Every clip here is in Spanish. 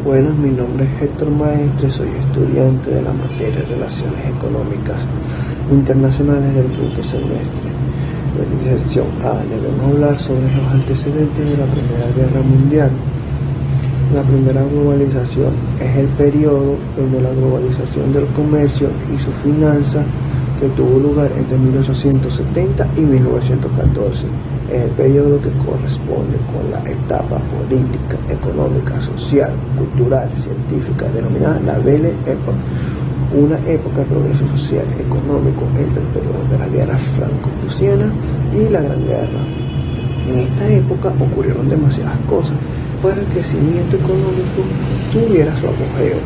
Buenas, mi nombre es Héctor Maestre, soy estudiante de la materia de Relaciones Económicas Internacionales del quinto semestre. En la sección A le vengo a hablar sobre los antecedentes de la Primera Guerra Mundial. La primera globalización es el periodo donde la globalización del comercio y su finanza que tuvo lugar entre 1870 y 1914. Es el periodo que corresponde con la etapa política, económica, social, cultural, científica, denominada la Belle Époque, una época de progreso social y económico entre el periodo de la Guerra Franco-Prusiana y la Gran Guerra. En esta época ocurrieron demasiadas cosas para el crecimiento económico tuviera su apogeo.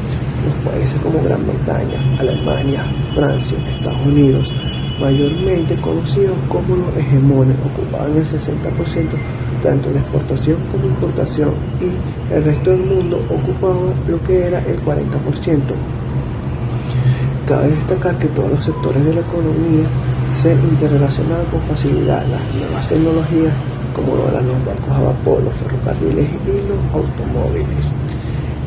Los países como Gran Bretaña, Alemania, Francia, Estados Unidos, mayormente conocidos como los hegemones, ocupaban el 60% tanto de exportación como importación, y el resto del mundo ocupaba lo que era el 40%. Cabe destacar que todos los sectores de la economía se interrelacionaban con facilidad. Las nuevas tecnologías como lo eran los barcos a vapor, los ferrocarriles y los automóviles.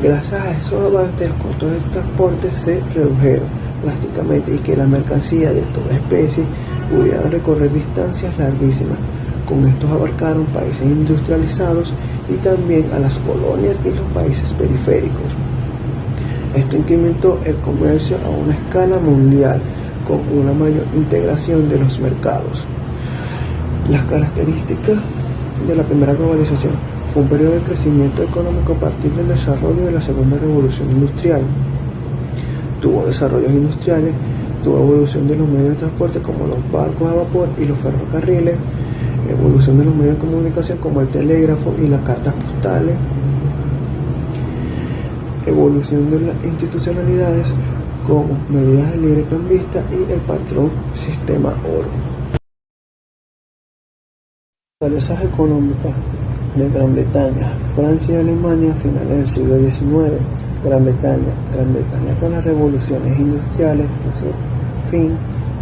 Gracias a esos avances, los costos de transporte se redujeron drásticamente y que la mercancía de toda especie pudieran recorrer distancias larguísimas. Con estos abarcaron países industrializados y también a las colonias y los países periféricos. Esto incrementó el comercio a una escala mundial con una mayor integración de los mercados. Las características de la primera globalización: fue un periodo de crecimiento económico a partir del desarrollo de la segunda revolución industrial. Tuvo desarrollos industriales, tuvo evolución de los medios de transporte como los barcos a vapor y los ferrocarriles, evolución de los medios de comunicación como el telégrafo y las cartas postales, evolución de las institucionalidades como medidas de libre cambista y el patrón sistema oro. Fortalezas económicas de Gran Bretaña, Francia y Alemania a finales del siglo XIX. Gran Bretaña con las revoluciones industriales puso fin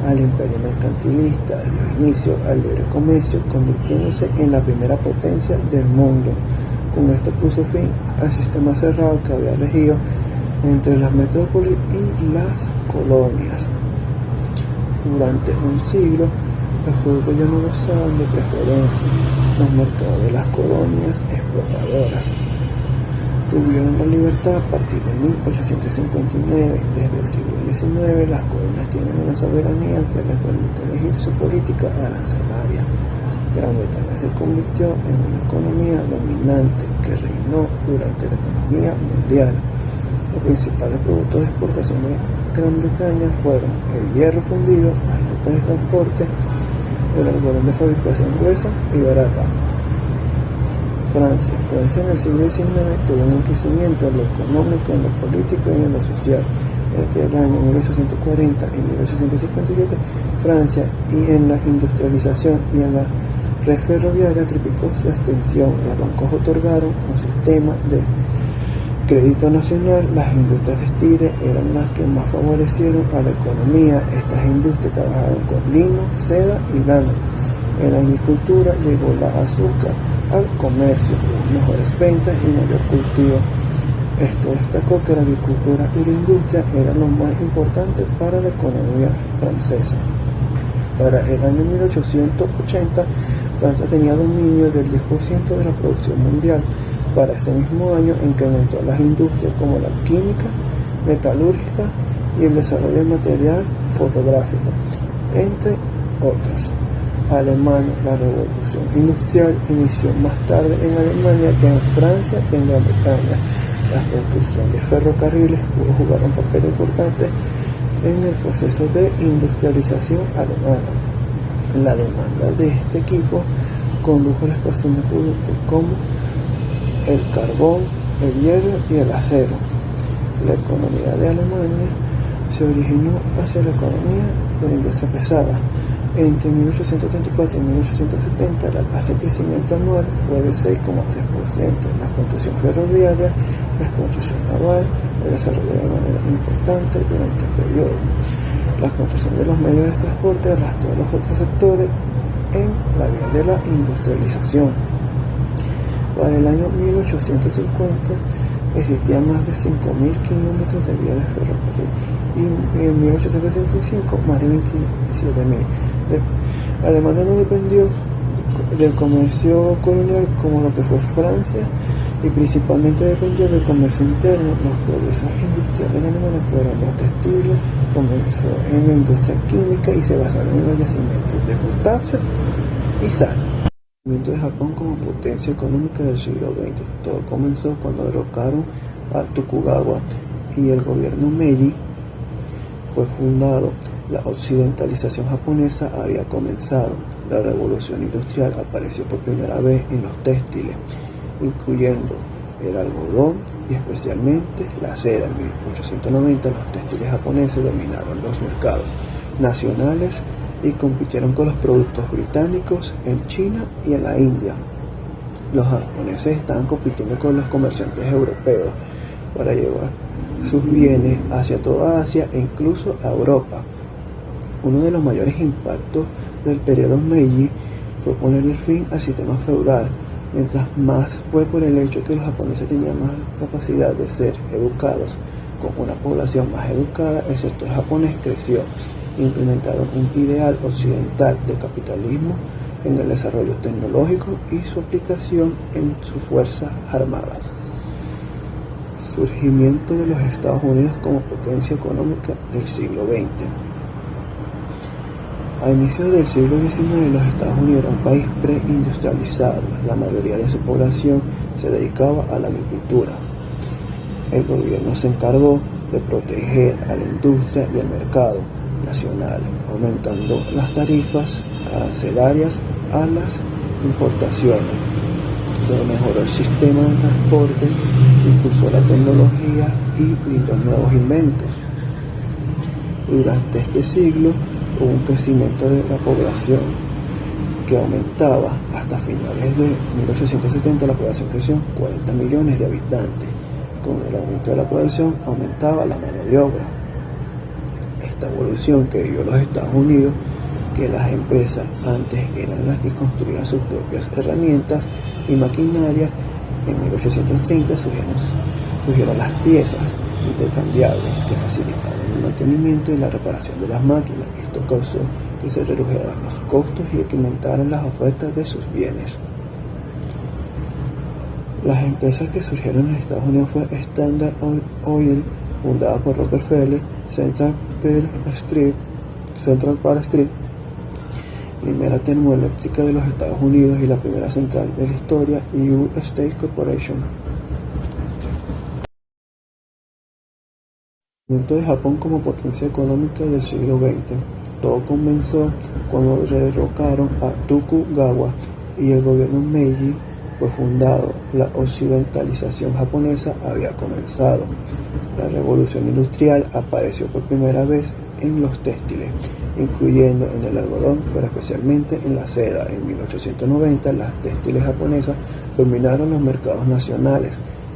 al imperio mercantilista, dio inicio al libre comercio, convirtiéndose en la primera potencia del mundo. Con esto puso fin al sistema cerrado que había regido entre las metrópolis y las colonias. Durante un siglo, los productos ya no gozaban de preferencia. Los mercados de las colonias explotadoras tuvieron la libertad a partir de 1859. Desde el siglo XIX, las colonias tienen una soberanía que les permite elegir su política arancelaria. Gran Bretaña se convirtió en una economía dominante que reinó durante la economía mundial. Los principales productos de exportación de Gran Bretaña fueron el hierro fundido, las rutas de transporte, el algodón de fabricación gruesa y barata. Francia en el siglo XIX tuvo un crecimiento en lo económico, en lo político y en lo social. Entre el año 1840 y 1857, Francia, y en la industrialización y en la red ferroviaria triplicó su extensión. Los bancos otorgaron un sistema de crédito nacional. Las industrias textiles eran las que más favorecieron a la economía. Estas industrias trabajaron con lino, seda y lana. En la agricultura llegó la azúcar al comercio, mejores ventas y mayor cultivo. Esto destacó que la agricultura y la industria eran lo más importante para la economía francesa. Para el año 1880, Francia tenía dominio del 10% de la producción mundial. Para ese mismo año incrementó las industrias como la química, metalúrgica y el desarrollo de material fotográfico, entre otros. Alemania, la revolución industrial inició más tarde en Alemania que en Francia y en Gran Bretaña. La construcción de ferrocarriles pudo jugar un papel importante en el proceso de industrialización alemana. La demanda de este equipo condujo a la expansión de productos como el carbón, el hierro y el acero. La economía de Alemania se originó hacia la economía de la industria pesada. Entre 1834 y 1870, la tasa de crecimiento anual fue de 6,3%. La construcción ferroviaria, la construcción naval, el desarrollo de manera importante durante el periodo. La construcción de los medios de transporte arrastró a los otros sectores en la vía de la industrialización. Para el año 1850, existían más de 5.000 kilómetros de vías de ferrocarril y en 1875 más de 27.000. Alemania no dependió del comercio colonial como lo que fue Francia, y principalmente dependió del comercio interno. Los progresos industriales de Alemania fueron los textiles, comenzó en la industria química y se basaron en los yacimientos de potasio y sal. El movimiento de Japón como potencia económica del siglo XX. Todo comenzó cuando derrocaron a Tokugawa y el gobierno Meiji fue fundado. La occidentalización japonesa había comenzado. La revolución industrial apareció por primera vez en los textiles, incluyendo el algodón y especialmente la seda. En 1890 los textiles japoneses dominaron los mercados nacionales y compitieron con los productos británicos en China y en la India. Los japoneses estaban compitiendo con los comerciantes europeos para llevar sus bienes hacia toda Asia e incluso a Europa. Uno de los mayores impactos del periodo Meiji fue ponerle fin al sistema feudal, mientras más fue por el hecho que los japoneses tenían más capacidad de ser educados. Con una población más educada, el sector japonés creció. Implementaron un ideal occidental de capitalismo en el desarrollo tecnológico y su aplicación en sus fuerzas armadas. Surgimiento de los Estados Unidos como potencia económica del siglo XX. A inicios del siglo XIX, los Estados Unidos era un país preindustrializado. La mayoría de su población se dedicaba a la agricultura. El gobierno se encargó de proteger a la industria y el mercado nacional, aumentando las tarifas arancelarias a las importaciones. Se mejoró el sistema de transporte, impulsó la tecnología y brindó nuevos inventos. Durante este siglo hubo un crecimiento de la población que aumentaba. Hasta finales de 1870 la población creció 40 millones de habitantes. Con el aumento de la población aumentaba la mano de obra. Esta evolución que vivió los Estados Unidos, que las empresas antes eran las que construían sus propias herramientas y maquinaria, en 1830 surgieron las piezas intercambiables que facilitaban el mantenimiento y la reparación de las máquinas. Esto causó que se redujeran los costos y que aumentaran las ofertas de sus bienes. Las empresas que surgieron en Estados Unidos fue Standard Oil, fundada por Rockefeller, Central Park Street, primera termoeléctrica de los Estados Unidos y la primera central de la historia, y US Steel Corporation. Movimiento de Japón como potencia económica del siglo XX. Todo comenzó cuando derrocaron a Tokugawa y el gobierno Meiji fue fundado. La occidentalización japonesa había comenzado. La revolución industrial apareció por primera vez en los textiles, incluyendo en el algodón, pero especialmente en la seda. En 1890 las textiles japonesas dominaron los mercados nacionales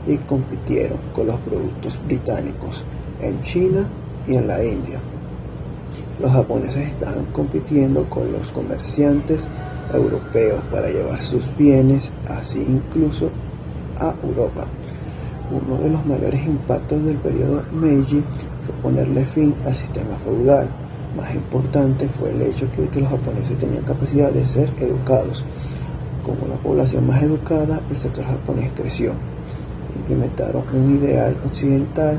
y compitieron con los productos británicos en China y en la India. Los japoneses estaban compitiendo con los comerciantes europeos para llevar sus bienes, así incluso a Europa. Uno de los mayores impactos del periodo Meiji fue ponerle fin al sistema feudal. Más importante fue el hecho de que los japoneses tenían capacidad de ser educados. Con una población más educada, el sector japonés creció. Implementaron un ideal occidental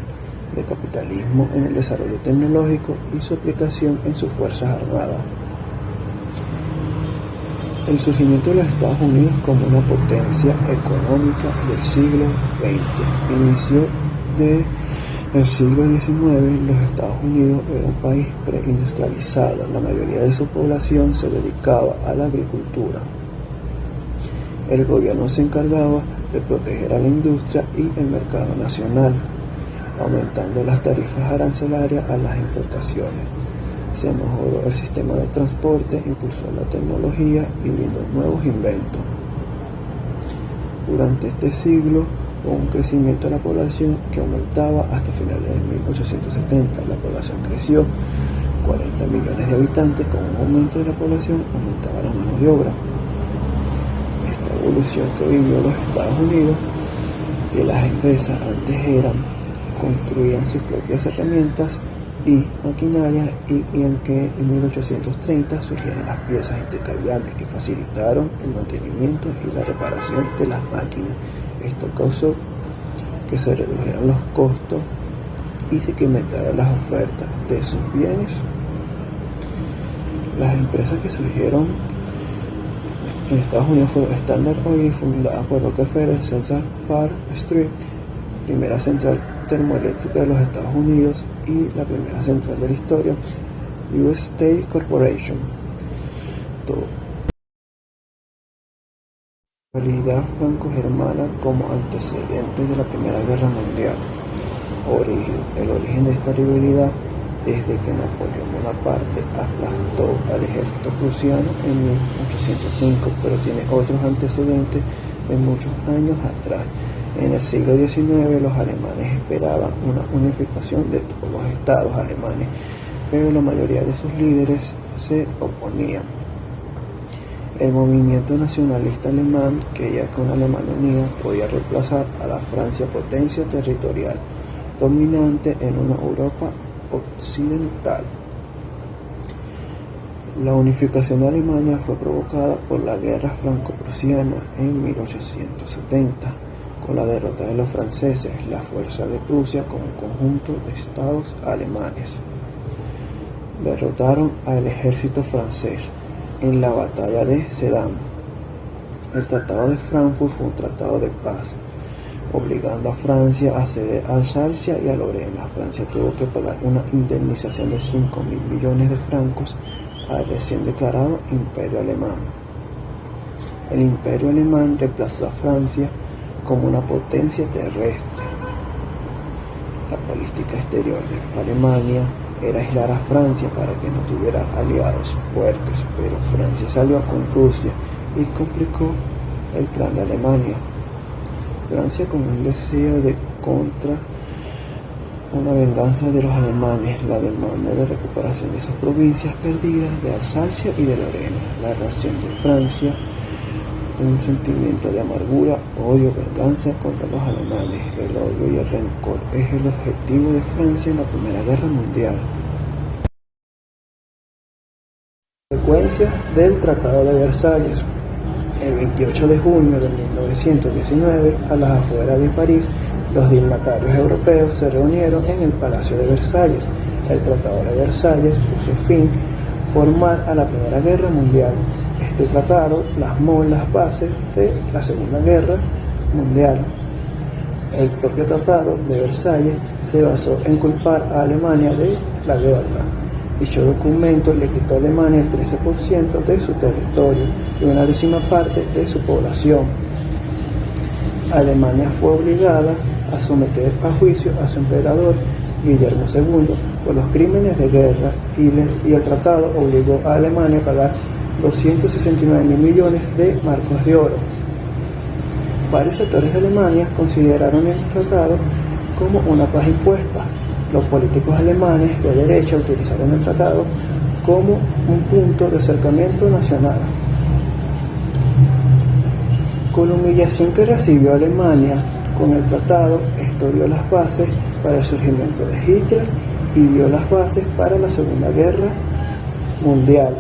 de capitalismo en el desarrollo tecnológico y su aplicación en sus fuerzas armadas. El surgimiento de los Estados Unidos como una potencia económica del siglo XX. Inicio del siglo XIX, los Estados Unidos era un país preindustrializado. La mayoría de su población se dedicaba a la agricultura. El gobierno se encargaba de proteger a la industria y el mercado nacional, aumentando las tarifas arancelarias a las importaciones. Se mejoró el sistema de transporte, impulsó la tecnología y brindó nuevos inventos. Durante este siglo hubo un crecimiento de la población que aumentaba hasta finales de 1870. La población creció 40 millones de habitantes. Con un aumento de la población aumentaba la mano de obra. Esta evolución que vivió los Estados Unidos que las empresas antes construían sus propias herramientas y maquinaria, y en que en 1830 surgieron las piezas intercambiables que facilitaron el mantenimiento y la reparación de las máquinas. Esto causó que se redujeran los costos y se incrementaran las ofertas de sus bienes. Las empresas que surgieron en Estados Unidos fueron Standard Oil, fundada por Rockefeller, Central Park Street, primera central termoeléctrica de los Estados Unidos y la primera central de la historia, US Steel Corporation. Rivalidad franco-germana como antecedentes de la Primera Guerra Mundial. El origen de esta rivalidad desde que Napoleón Bonaparte aplastó al ejército prusiano en 1805, pero tiene otros antecedentes de muchos años atrás. En el siglo XIX los alemanes esperaban una unificación de todos los estados alemanes, pero la mayoría de sus líderes se oponían. El movimiento nacionalista alemán creía que una Alemania unida podía reemplazar a la Francia, potencia territorial dominante en una Europa occidental. La unificación de Alemania fue provocada por la guerra franco-prusiana en 1870. Con la derrota de los franceses, la fuerza de Prusia con un conjunto de estados alemanes derrotaron al ejército francés en la batalla de Sedan. El Tratado de Frankfurt fue un tratado de paz, obligando a Francia a ceder a Alsacia y a Lorena. Francia tuvo que pagar una indemnización de 5.000 millones de francos al recién declarado Imperio Alemán. El Imperio Alemán reemplazó a Francia como una potencia terrestre. La política exterior de Alemania era aislar a Francia para que no tuviera aliados fuertes, pero Francia salió con Rusia y complicó el plan de Alemania. Francia, con un deseo de contra una venganza de los alemanes, la demanda de recuperación de sus provincias perdidas de Alsacia y de Lorena, la reacción de Francia, un sentimiento de amargura, odio, venganza contra los alemanes. El odio y el rencor es el objetivo de Francia en la Primera Guerra Mundial. Consecuencias del Tratado de Versalles. El 28 de junio de 1919, a las afueras de París, los dignatarios europeos se reunieron en el Palacio de Versalles. El Tratado de Versalles puso fin formal a la Primera Guerra Mundial. Este tratado plasmó las bases de la Segunda Guerra Mundial. El propio Tratado de Versalles se basó en culpar a Alemania de la guerra. Dicho documento le quitó a Alemania el 13% de su territorio y una 10ª parte de su población. Alemania fue obligada a someter a juicio a su emperador Guillermo II por los crímenes de guerra, y el tratado obligó a Alemania a pagar 269.000 millones de marcos de oro. Varios sectores de Alemania consideraron el tratado como una paz impuesta. Los políticos alemanes de derecha utilizaron el tratado como un punto de acercamiento nacional. Con la humillación que recibió Alemania con el tratado, esto dio las bases para el surgimiento de Hitler y dio las bases para la Segunda Guerra Mundial.